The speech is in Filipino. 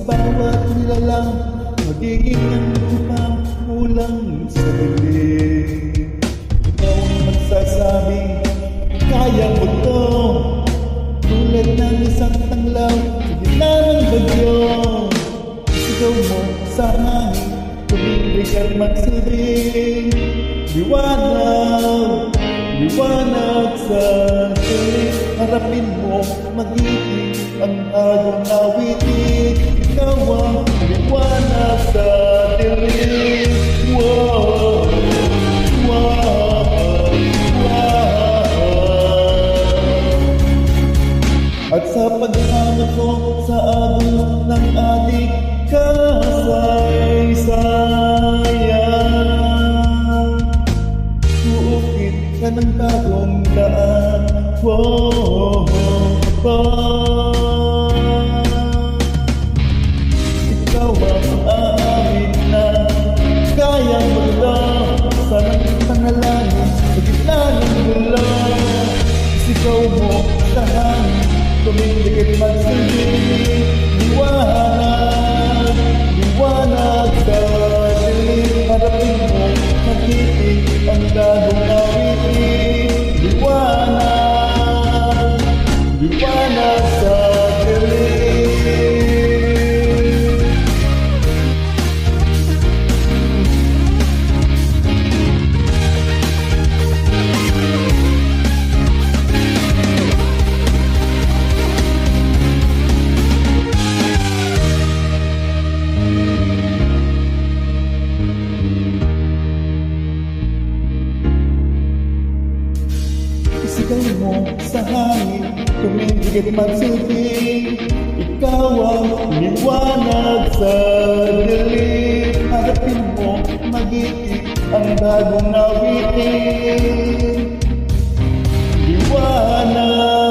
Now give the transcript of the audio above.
bawat nilalang magiging ang lupang kulang sa bibig. Ikaw ang magsasabing kaya mo to, tulad ng isang tanglaw sa gitna ng bagyo. Sigaw mo sa hangin, tumigil at magsilbing liwanag, liwanag sa dilim. Harapin mo, mag-ibig ang bagong awitin. Ikaw ang liwanag sa dilim. Wow, wow, wow. At sa paghanap ko sa agos ng ating kasaysayan, uukit ka ng bagong daan. Wow, wow. Ikaw ang aawit na kaya mo lang sa panalangin sa gitna ng gulo. Sigaw mo sa hangin, tumindig at magsilbing liwanag, liwanag sa dilim. Harapin mo, mag-ibig ang bagong awitin. Liwanag, liwanag sa dilim. Sigaw mo sa hangin, tumindig at magsilbing ikaw ang liwanag sa dilim. Harapin mo, mag-ibig ang bagong awitin. Liwanag,